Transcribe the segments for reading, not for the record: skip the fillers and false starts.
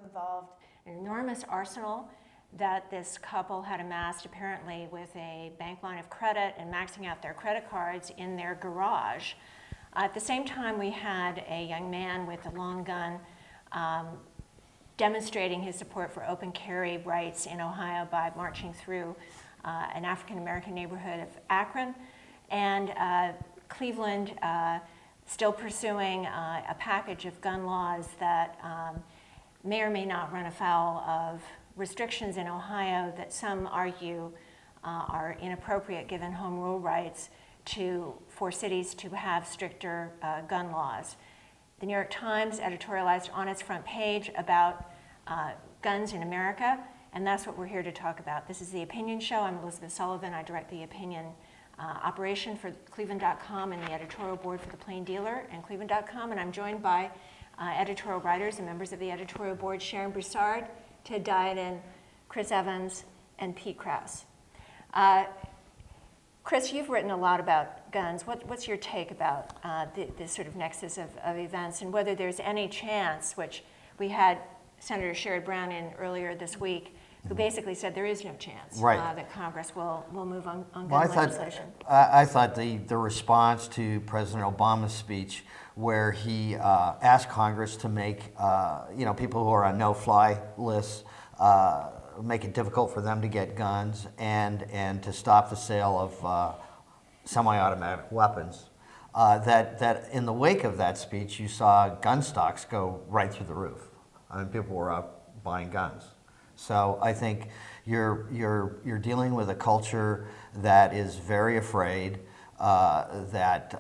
involved an enormous arsenal that this couple had amassed apparently with a bank line of credit and maxing out their credit cards in their garage. At the same time, we had a young man with a long gun demonstrating his support for open carry rights in Ohio by marching through an African-American neighborhood of Akron, and Cleveland still pursuing a package of gun laws that may or may not run afoul of restrictions in Ohio that some argue are inappropriate given home rule rights for cities to have stricter gun laws. The New York Times editorialized on its front page about guns in America, and that's what we're here to talk about. This is the Opinion Show. I'm Elizabeth Sullivan. I direct the opinion operation for cleveland.com and the editorial board for the Plain Dealer and cleveland.com, and I'm joined by editorial writers and members of the editorial board, Sharon Broussard, Ted Diadin, Chris Evans, and Pete Krause. Chris, you've written a lot about guns. What's your take about this sort of nexus of events, and whether there's any chance, which we had Senator Sherrod Brown in earlier this week, who basically said there is no chance that Congress will move on gun legislation. I thought the response to President Obama's speech, where he asked Congress to make people who are on no-fly lists, make it difficult for them to get guns, and to stop the sale of semi-automatic weapons. That in the wake of that speech, you saw gun stocks go right through the roof. I mean, people were out buying guns. So I think you're dealing with a culture that is very afraid that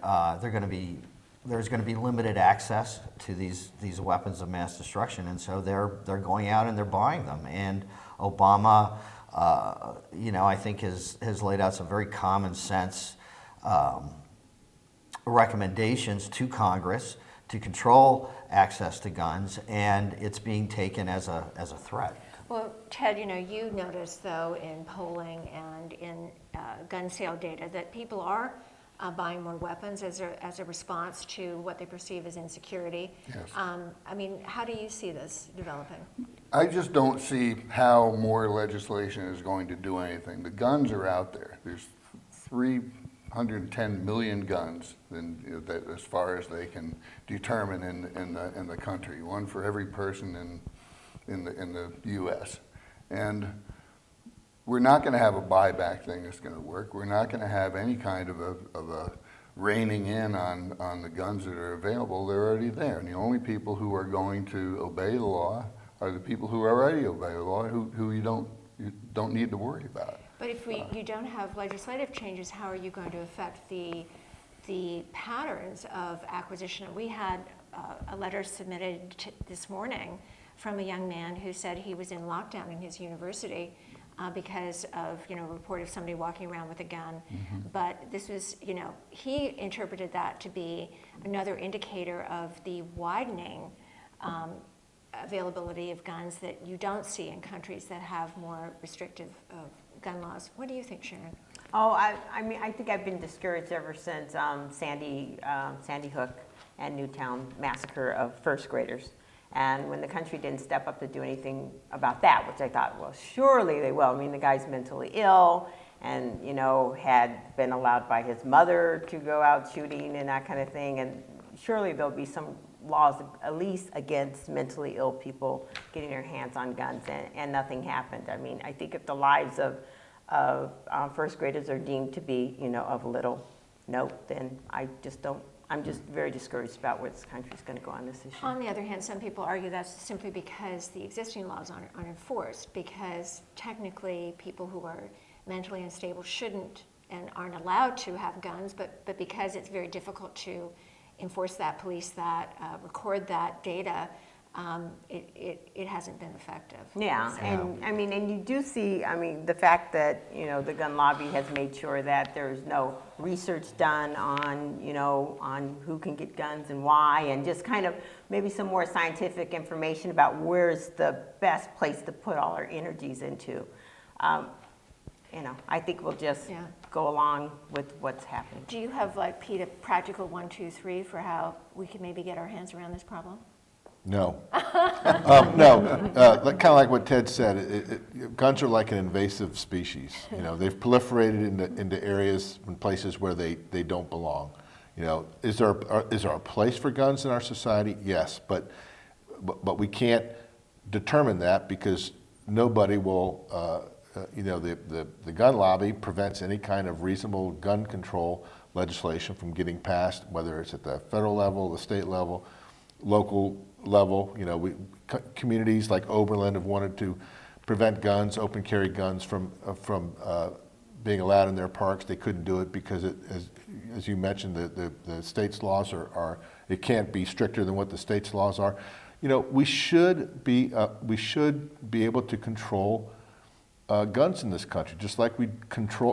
there's going to be limited access to these weapons of mass destruction, and so they're going out and they're buying them. And Obama, I think has laid out some very common sense recommendations to Congress to control access to guns, and it's being taken as a threat. Well, Ted, you noticed, though, in polling and in gun sale data that people are buying more weapons as a response to what they perceive as insecurity. Yes. How do you see this developing? I just don't see how more legislation is going to do anything. The guns are out there. There's 310 million guns, as far as they can determine in the country, one for every person in the U.S. And we're not going to have a buyback thing that's going to work. We're not going to have any kind of a reining in on the guns that are available. They're already there. And the only people who are going to obey the law are the people who already obey the law, who you don't need to worry about. But if you don't have legislative changes, how are you going to affect the patterns of acquisition? We had a letter submitted this morning from a young man who said he was in lockdown in his university because of a report of somebody walking around with a gun. Mm-hmm. But this was, he interpreted that to be another indicator of the widening availability of guns that you don't see in countries that have more restrictive gun laws. What do you think, Sharon? Oh, I think I've been discouraged ever since Sandy Hook and Newtown massacre of first graders. And when the country didn't step up to do anything about that, which I thought, well, surely they will. I mean, the guy's mentally ill and, had been allowed by his mother to go out shooting and that kind of thing. And surely there'll be some laws, at least against mentally ill people getting their hands on guns, and nothing happened. I mean, I think if the lives of first graders are deemed to be, of little note, then I'm just very discouraged about where this country's going to go on this issue. On the other hand, some people argue that's simply because the existing laws aren't enforced, because technically people who are mentally unstable shouldn't and aren't allowed to have guns, but because it's very difficult to enforce that, police that, record that data, it hasn't been effective. Yeah, so. and you do see, the fact that, the gun lobby has made sure that there's no research done on who can get guns and why, and just kind of maybe some more scientific information about where's the best place to put all our energies into. I think we'll just go along with what's happening. Do you have, Pete, a practical 1, 2, 3 for how we could maybe get our hands around this problem? No. No, kind of like what Ted said, guns are like an invasive species. You know, they've proliferated into areas and places where they don't belong. You know, is there a place for guns in our society? Yes, but we can't determine that because nobody will, you know, the gun lobby prevents any kind of reasonable gun control legislation from getting passed, whether it's at the federal level, the state level, local level. You know, communities like Oberlin have wanted to prevent guns, open carry guns from being allowed in their parks. They couldn't do it because as you mentioned, the state's laws it can't be stricter than what the state's laws are. You know, we should be able to control guns in this country, just like we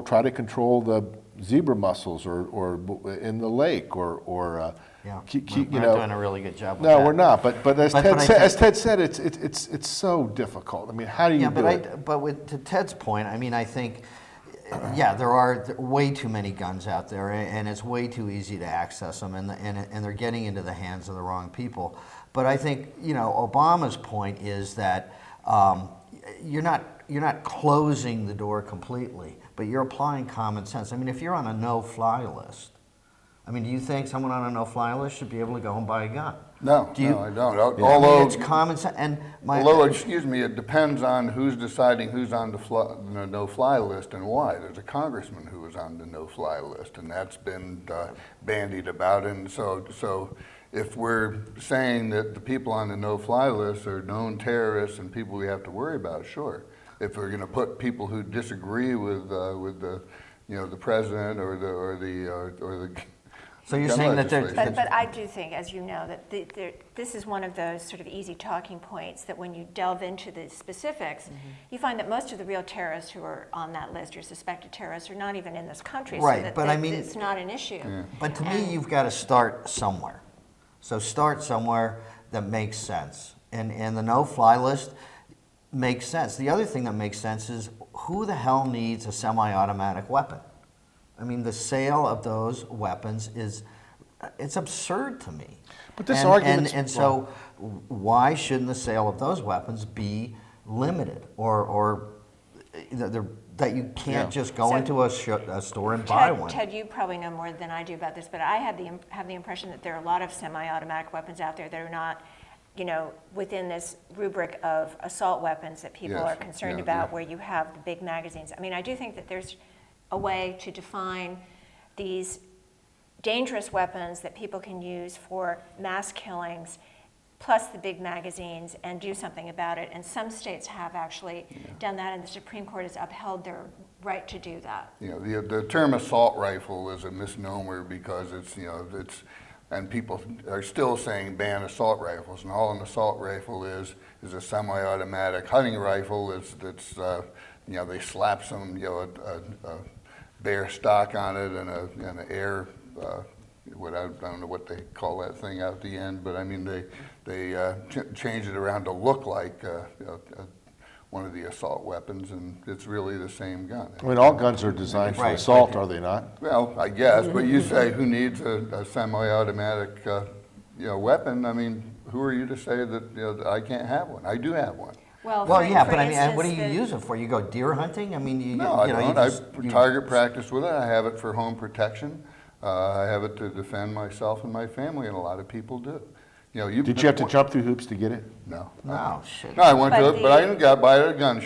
try to control the zebra mussels or in the lake or Yeah, you we're know, not doing a really good job with no, that. we're not. But as But Ted I said, think- as Ted said, it's so difficult. I mean, how do you Yeah, do it? but to Ted's point, I mean, I think, yeah, there are way too many guns out there, and it's way too easy to access them, and they're getting into the hands of the wrong people. But I think, you know, Obama's point is that you're not closing the door completely, but you're applying common sense. I mean, if you're on a no-fly list, I mean, do you think someone on a no-fly list should be able to go and buy a gun? No, Do you- no, I don't. I mean, Although, it's common sense, and although, excuse me, it depends on who's deciding who's on the no-fly list and why. There's a congressman who was on the no-fly list, and that's been bandied about. And so if we're saying that the people on the no-fly list are known terrorists and people we have to worry about, sure. If we're going to put people who disagree with the, you know, the president or the so you're gun saying that there's, legislation. But I do think, as you know, that this is one of those sort of easy talking points that when you delve into the specifics, you find that most of the real terrorists who are on that list or suspected terrorists are not even in this country. Right, so that, but I mean- it's not an issue. Yeah. But to me, you've got to start somewhere. So start somewhere that makes sense. And the no-fly list makes sense. The other thing that makes sense is who the hell needs a semi-automatic weapon? I mean, the sale of those weapons it's absurd to me. But this and, argument's and so why shouldn't the sale of those weapons be limited or that you can't just go So- into a store and buy one? Ted, you probably know more than I do about this, but I have the impression that there are a lot of semi-automatic weapons out there that are not, you know, within this rubric of assault weapons that people Yes, are concerned yeah, about, yeah. where you have the big magazines. I mean, I do think that there's a way to define these dangerous weapons that people can use for mass killings, plus the big magazines, and do something about it. And some states have actually done that, and the Supreme Court has upheld their right to do that. You know, the term assault rifle is a misnomer because and people are still saying ban assault rifles, and all an assault rifle is a semi-automatic hunting rifle that's you know, they slap some, you know, a bare stock on it and an air, I don't know what they call that thing out the end, but I mean, they change it around to look like one of the assault weapons, and it's really the same gun. I mean, all guns are designed for Right. assault, are they not? Well, I guess, but you say who needs a semi-automatic, you know, weapon? I mean, who are you to say that, you know, that I can't have one? I do have one. Well, Well, for- yeah, for but I mean, and what do instance, you use it for? You go deer hunting? I mean, No, I you know, don't. you I just, target practice with it. I have it for home protection. I have it to defend myself and my family, and a lot of people do. You know, Did you have to jump through hoops to get it? No. No, shit. No, I went to But it, but I the- didn't got by at a gun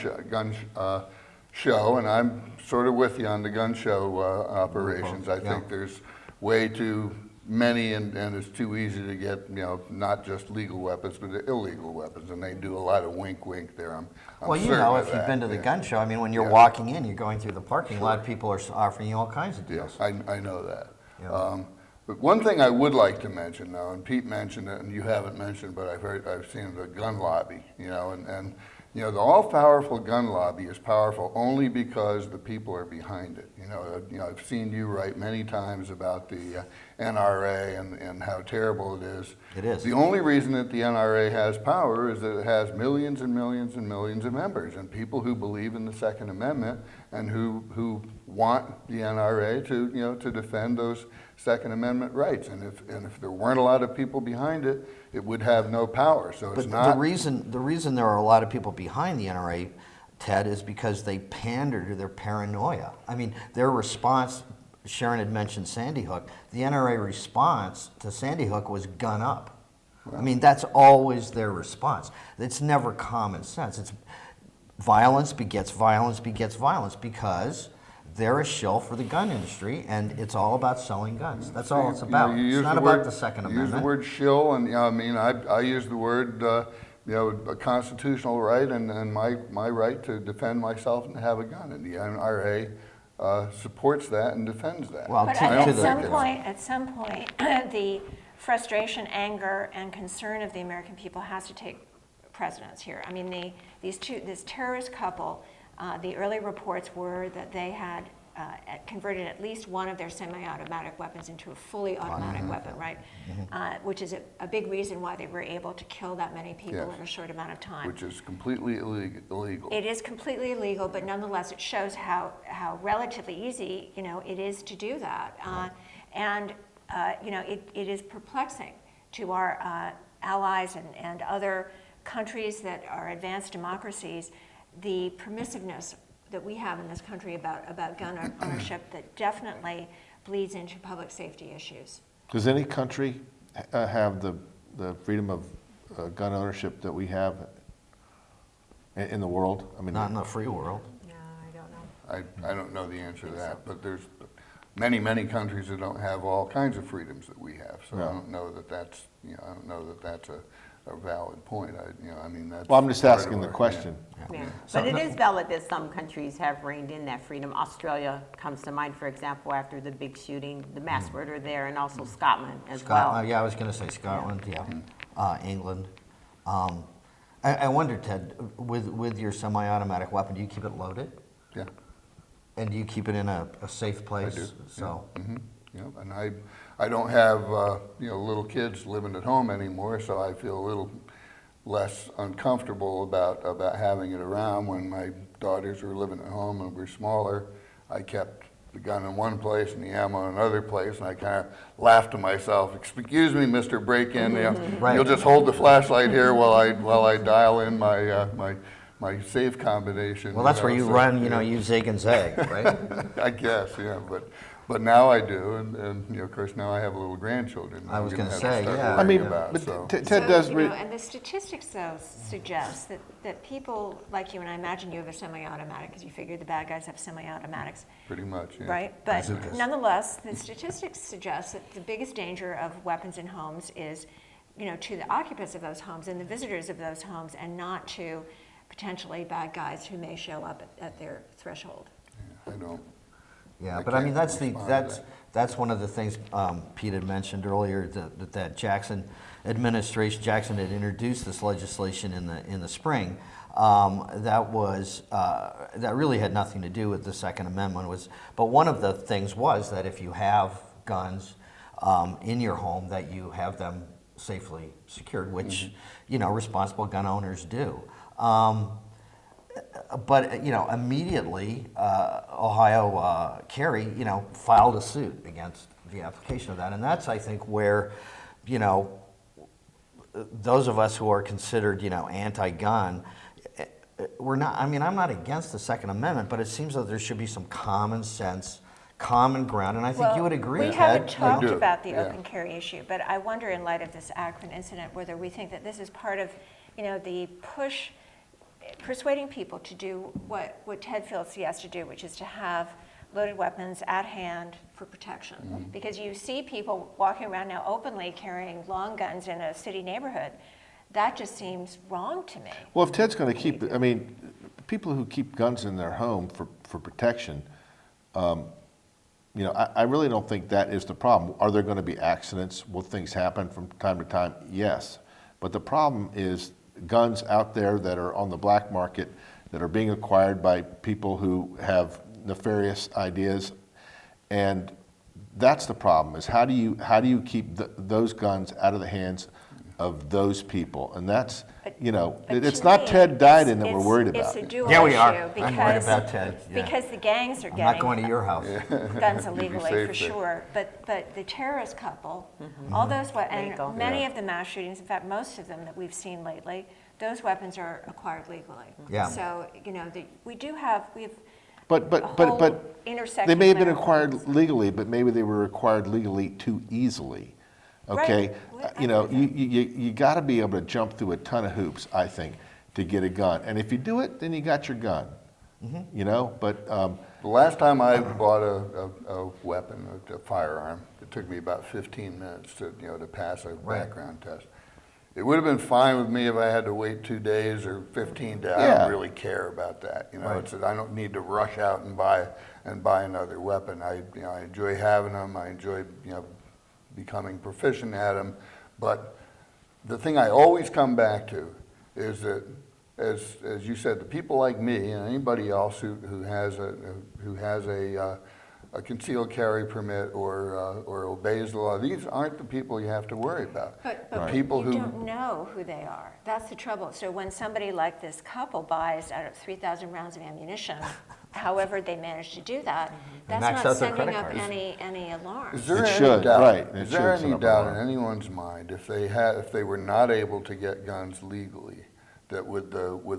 show, and I'm sort of with you on the gun show operations. I Yeah. think there's way too many, and it's too easy to get, you know, not just legal weapons, but illegal weapons, and they do a lot of wink there. I'm Well, you certain know, of if you've that, been to the yeah. gun show, I mean, when you're Yeah. walking in, you're going through the parking lot, people are offering you all kinds of deals. Yes, I know that. Yeah. But one thing I would like to mention now, and Pete mentioned it, and you haven't mentioned, but I've seen the gun lobby, you know, and you know, the all-powerful gun lobby is powerful only because the people are behind it. You know, I've seen you write many times about the NRA and how terrible it is. It is. The only reason that the NRA has power is that it has millions and millions and millions of members, and people who believe in the Second Amendment and who want the NRA to defend those Second Amendment rights. And if there weren't a lot of people behind it, it would have no power. So it's But not. the reason there are a lot of people behind the NRA, Ted, is because they pander to their paranoia. I mean, their response, Sharon had mentioned Sandy Hook, the NRA response to Sandy Hook was gun up. I mean, that's always their response. It's never common sense. It's violence begets violence begets violence, because they're a shill for the gun industry, and it's all about selling guns. That's all it's about. It's not about the Second You use the Amendment. word shill, and I mean, I use the word, a constitutional right and my right to defend myself and to have a gun, and the NRA supports that and defends that. Well, But to at the- some point, the frustration, anger, and concern of the American people has to take precedence here. I mean, this terrorist couple, the early reports were that they had converted at least one of their semi-automatic weapons into a fully automatic weapon, right? Which is a big reason why they were able to kill that many people Yes. in a short amount of time. Which is completely illegal. It is completely illegal, but nonetheless, it shows how relatively easy, it is to do that. It is perplexing to our allies and other countries that are advanced democracies, the permissiveness that we have in this country about gun ownership that definitely bleeds into public safety issues. Does any country have the freedom of gun ownership that we have in the world? I mean, Not in the free world. No, I don't know. I don't know the answer to that, but there's many countries that don't have all kinds of freedoms that we have. So Yeah. I don't know that that's a valid point. I mean, that's. well, I'm just part of asking the our- question. Yeah. So But it no- is valid that some countries have reined in that freedom. Australia comes to mind, for example, after the big shooting, the mass murder there, and also Scotland as well. Yeah, I was going to say Scotland, England. I wonder, Ted, with your semi-automatic weapon, do you keep it loaded? Yeah. And do you keep it in a safe place? do, So, And I don't have, little kids living at home anymore, so I feel a little less uncomfortable about having it around. When my daughters were living at home and were smaller, I kept the gun in one place and the ammo in another place, and I kind of laughed to myself, "Excuse me, Mr. Break-In, Right. you'll just hold the flashlight here while I dial in my safe combination." well, that's where you so, run, yeah. you zig and zag, right? I guess, yeah, but now I do, and of course now I have little grandchildren. I was I'm gonna have say, start yeah. I worrying mean, about, but so. Ted does. And the statistics, though, suggest that people like you, and I imagine you have a semi-automatic, because you figure the bad guys have semi-automatics, Pretty much, yeah. right? But Bazookas. nonetheless, the statistics suggest that the biggest danger of weapons in homes is, to the occupants of those homes and the visitors of those homes, and not to potentially bad guys who may show up at their threshold. I don't. Yeah, I but I mean, can't respond to that's one of the things Pete had mentioned earlier, that Jackson administration, Jackson had introduced this legislation in the spring. That really had nothing to do with the Second Amendment, but one of the things was that if you have guns in your home, that you have them safely secured, which responsible gun owners do. But immediately Ohio Kerry filed a suit against the application of that, and that's, I think, where those of us who are considered anti-gun, we're not. I mean, I'm not against the Second Amendment, but it seems that there should be some common sense, common ground, and I think you would agree, We Ted. haven't talked do, about the yeah. open carry issue, but I wonder, in light of this Akron incident, whether we think that this is part of, the push, persuading people to do what Ted feels he has to do, which is to have loaded weapons at hand for protection. Because you see people walking around now openly carrying long guns in a city neighborhood. That just seems wrong to me. Well, if Ted's going to keep, I mean, people who keep guns in their home for protection, I really don't think that is the problem. Are there going to be accidents? Will things happen from time to time? Yes. But the problem is guns out there that are on the black market, that are being acquired by people who have nefarious ideas, and that's the problem. Is how do you keep those guns out of the hands of those people. And that's, you know, But it's to not me, Ted Dyden that we're it's- worried It's about. a dual Yeah, we are. issue I'm worried because, about Ted, yeah. because the gangs are I'm not going to getting your house. guns You'd be illegally safe for there. sure. But the terrorist couple, Mm-hmm. all those, Legal. and many Yeah. of the mass shootings, in fact, most of them that we've seen lately, those weapons are acquired legally. Yeah. So, you know, we have But, a whole intersection they may have been of acquired weapons. legally, but maybe they were acquired legally too easily. Okay? Right. You know, you got to be able to jump through a ton of hoops, I think, to get a gun. And if you do it, then you got your gun. You know, but The last time I bought a weapon, a firearm, it took me about 15 minutes to, you know, to pass a background test. It would have been fine with me if I had to wait 2 days or 15 days. I Yeah. don't really care about that. You know, Right. I don't need to rush out and buy another weapon. I enjoy having them. I enjoy, you know, becoming proficient at them. But the thing I always come back to is that, as you said, the people like me and anybody else who has a concealed carry permit or obeys the law, these aren't the people you have to worry about. But The people you who don't know who they are. That's the trouble. So when somebody like this couple buys out of 3,000 rounds of ammunition, however they manage to do that, that's max not out their sending credit up cards. any alarm. Is there It any should, doubt, right, it is there should any send up doubt in alarm. anyone's mind if they were not able to get guns legally, that with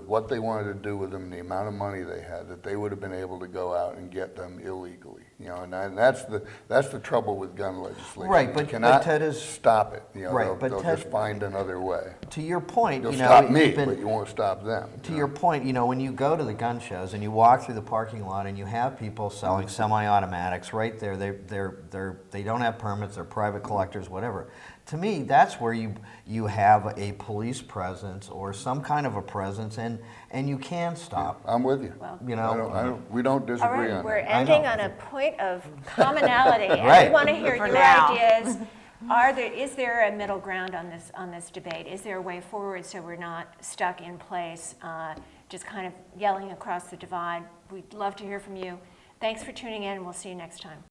what they wanted to do with them and the amount of money they had, that they would have been able to go out and get them illegally? You know, and that's the trouble with gun legislation. Right, You but cannot Ted is- stop it. You know, Right, but they'll Ted- just find another way. To your point, You'll you know, stop me, you've been- but you won't stop them. To your point, you know, when you go to the gun shows and you walk through the parking lot and you have people selling semi-automatics right there, they don't have permits, they're private collectors, whatever. To me, that's where you have a police presence or some kind of a presence, and you can stop. I'm with you. Well- You know, We don't All disagree right, on we're that. ending know. on a point of commonality. And Right. we want to hear For your now. ideas. Is there a middle ground on this debate? Is there a way forward so we're not stuck in place, just kind of yelling across the divide? We'd love to hear from you. Thanks for tuning in, and we'll see you next time.